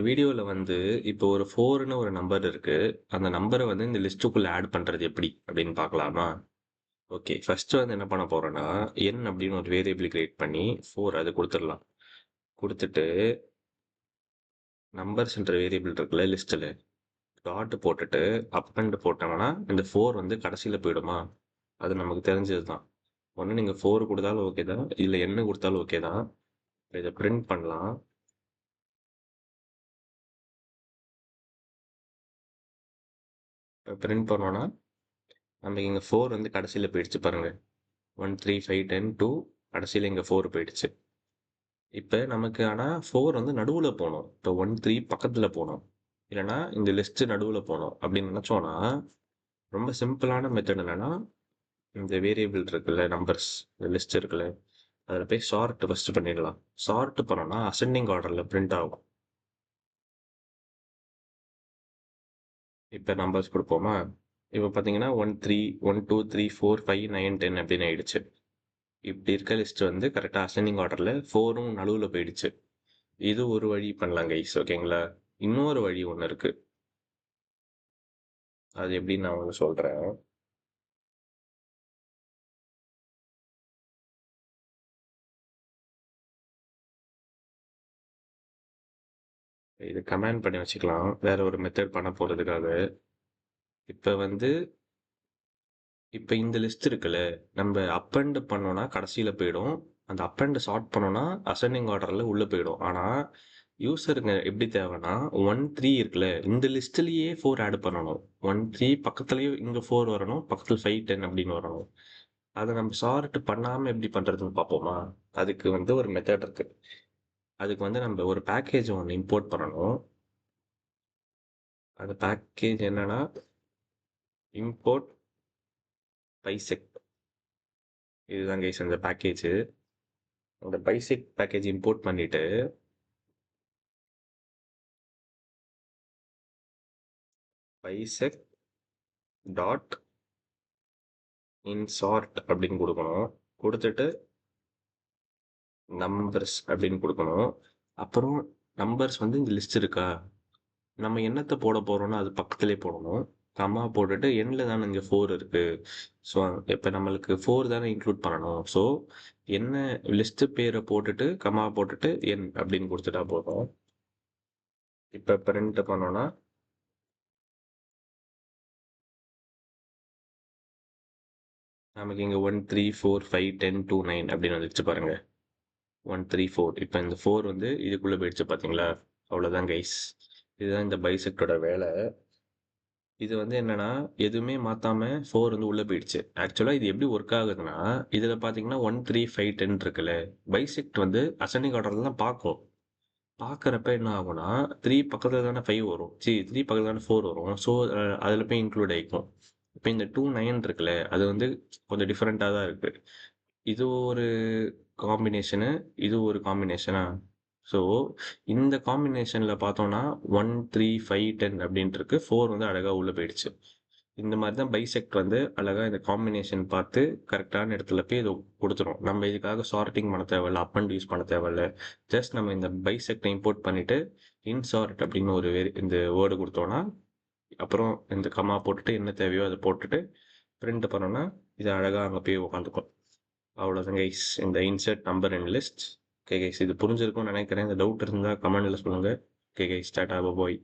வீடியோல வந்து இப்போ ஒரு 4ன்னு ஒரு நம்பர் இருக்கு. அந்த நம்பர வந்து இந்த லிஸ்ட்டுக்குள்ள ஆட் பண்றது எப்படி அப்படின்னு பார்க்கலாமா? ஓகே. ஃபர்ஸ்ட் வந்து என்ன பண்ண போறோம்னா, n அப்படின்னு ஒரு வேரியபிள் கிரியேட் பண்ணி 4 அது குடுத்துடலாம். குடுத்துட்டு நம்பர்ஸ்ன்ற வேரியபிள் இருக்குல்ல லிஸ்ட்ல, டாட் போட்டுட்டு அப்பெண்ட் போட்டோம்னா, இந்த 4 வந்து கடைசியில போயிடுமா? அது நமக்கு தெரிஞ்சது தான். ஒண்ணு நீங்க 4 குடுத்தாலும் ஓகே தான். இல்ல n குடுத்தாலும் ஓகே தான். இத பிரிண்ட் பண்ணலாம். பிரிண்ட் பண்ணோம்னா, நமக்கு இங்க 4 வந்து கடைசியில போயிடுச்சு பாருங்க. 1, 3, 5, 10, 2 கடைசியில இங்க 4 போயிடுச்சு. இப்ப நமக்கு ஆனா 4 வந்து நடுவுல போணும். இப்ப 1, 3 பக்கத்துல போணும். இல்லன்னா இந்த லிஸ்ட் நடுவுல போணும். அப்படின்னு நினைச்சோம்னா, ரொம்ப சிம்பிளான மெத்தட் என்னன்னா, இந்த வேரியபிள் இருக்குல்ல, நம்பர்ஸ் லிஸ்ட் இருக்குல்ல, அதுல போய் சார்ட் ஃபர்ஸ்ட் பண்ணிடலாம். சார்ட் பண்ணோம்னா அசெண்டிங் ஆர்டர்ல பிரிண்ட் ஆகும். இப்ப நம்பர்ஸ் குடுப்போமா? இப்ப பாத்தீங்கன்னா 1, 3, 1, 2, 3, 4, 5, 9, 10 அப்படின்னு ஆயிடுச்சு. இப்படி இருக்க லிஸ்ட் வந்து கரெக்டா அசெண்டிங் ஆர்டர்ல 4ம் நடுவுல போயிடுச்சு. இது ஒரு வழி பண்ணலாம் கைஸ். ஓகேங்களா? இன்னொரு வழி ஒண்ணு இருக்கு. அது எப்படின்னு நான் உங்களுக்கு சொல்றேன். இது கமெண்ட் பண்ணி வச்சுக்கலாம். வேற ஒரு மெத்தட் பண்ண போறதுக்காக. இப்ப வந்து இப்ப இந்த லிஸ்ட் இருக்குல்ல, நம்ம அப்பெண்ட் பண்ணோம்னா கடைசியில போயிடும். அந்த அப்பெண்ட் சார்ட் பண்ணோம்னா அசெண்டிங் ஆர்டர்ல உள்ள போயிடும். ஆனா யூசருக்கு எப்படி தேவைன்னா 1, 3 இருக்குல்ல, இந்த லிஸ்ட்லயே 4 ஆட் பண்ணணும். 1, 3 பக்கத்துலயே இங்க 4 வரணும். பக்கத்துல 5, 10 அப்படின்னு வரணும். அத நம்ம சார்ட் பண்ணாம எப்படி பண்றதுன்னு பார்ப்போமா? அதுக்கு வந்து ஒரு மெத்தட் இருக்கு. அதுக்கு வந்து நம்ம ஒரு பேக்கேஜ் ஒண்ணு இம்போர்ட் பண்ணணும். அந்த பேக்கேஜ் என்னன்னா, இம்போர்ட் பைசெக். இதுதான் கைஸ் அந்த பேக்கேஜ். அந்த பைசெக் பேக்கேஜ் இம்போர்ட் பண்ணிட்டு, பைசெக் டாட் இன்சார்ட் அப்படின்னு கொடுக்கணும். கொடுத்துட்டு நம்பர்ஸ் அப்படின்னு கொடுக்கணும். அப்புறம் நம்பர்ஸ் வந்து இந்த லிஸ்ட் இருக்கா? நம்ம என்னத்த போட போறோம்னா அது பக்கத்திலே போடணும். கம்மா போட்டுட்டு எண்ட்ல தானே இங்க 4 இருக்கு. ஸோ இப்ப நம்மளுக்கு 4 தானே இன்க்ளூட் பண்ணணும். ஸோ என்ன லிஸ்ட் பேரை போட்டுட்டு கம்மா போட்டுட்டு என் அப்படின்னு கொடுத்துட்டா போதும். இப்ப பிரிண்ட் பண்ணோம்னா நமக்கு இங்க 1, 3, 4, 5, 10, 2, 9 அப்படின்னு வந்துருச்சு பாருங்க. 1, 3, 4. இப்ப இந்த 4 வந்து இதுக்குள்ள போயிடுச்சு பாத்தீங்களா? அவ்வளவுதான் கைஸ். இதுதான் இந்த பைசெக்டோட வேலை. இது வந்து என்னன்னா, எதுவுமே மாத்தாம 4 வந்து உள்ள போயிடுச்சு. ஆக்சுவலா இது எப்படி ஒர்க் ஆகுதுன்னா, இதுல பாத்தீங்கன்னா 1, 3, 5, 10 இருக்குல்ல. பைசெக்ட் வந்து அசெண்டிங் ஆர்டர்ல தான் பார்க்கும். பார்க்கறப்ப என்ன ஆகும்னா, 3 பக்கத்துல தானே 5 வரும். 3 பக்கத்துல தானே 4 வரும். ஸோ அதுல போய் இன்க்ளூட் ஆயிக்கும். இப்ப இந்த 2, 9 இருக்குல்ல, அது வந்து கொஞ்சம் டிஃபரெண்டா தான் இருக்கு. இது ஒரு காம்பினேஷனு, இது ஒரு காம்பினேஷனா? ஸோ, இந்த காம்பினேஷன்ல பார்த்தோம்னா 1, 3, 5, 10 அப்படின்ட்டு இருக்கு. 4 வந்து அழகா உள்ள போயிடுச்சு. இந்த மாதிரி தான் பைசெக்ட் வந்து அழகா இந்த காம்பினேஷன் பார்த்து கரெக்டான இடத்துல போய் இது குடுத்துரும். நம்ம இதுக்காக சார்ட்டிங் பண்ண தேவையில்ல. அப் அண்ட் யூஸ் பண்ண தேவையில்ல. ஜஸ்ட் நம்ம இந்த பைசெக்ட்ட இம்போர்ட் பண்ணிட்டு, இன்சார்ட் அப்படின்னு ஒரு இந்த வேர்டு குடுத்தோம்னா, அப்புறம் இந்த கமா போட்டுட்டு என்ன தேவையோ அத போட்டுட்டு பிரிண்ட் பண்ணோம்னா, இது அழகா அங்க போய் உட்காந்துக்கும். அவ்வளோதான் கைஸ். இந்த இன்சர்ட் நம்பர் இன் லிஸ்ட். ஓகே கைஸ், இது புரிஞ்சிருக்கும்னு நினைக்கிறேன். இந்த டவுட் இருந்தா கமெண்ட்ல சொல்லுங்க. ஓகே கைஸ், டாடா பாய்.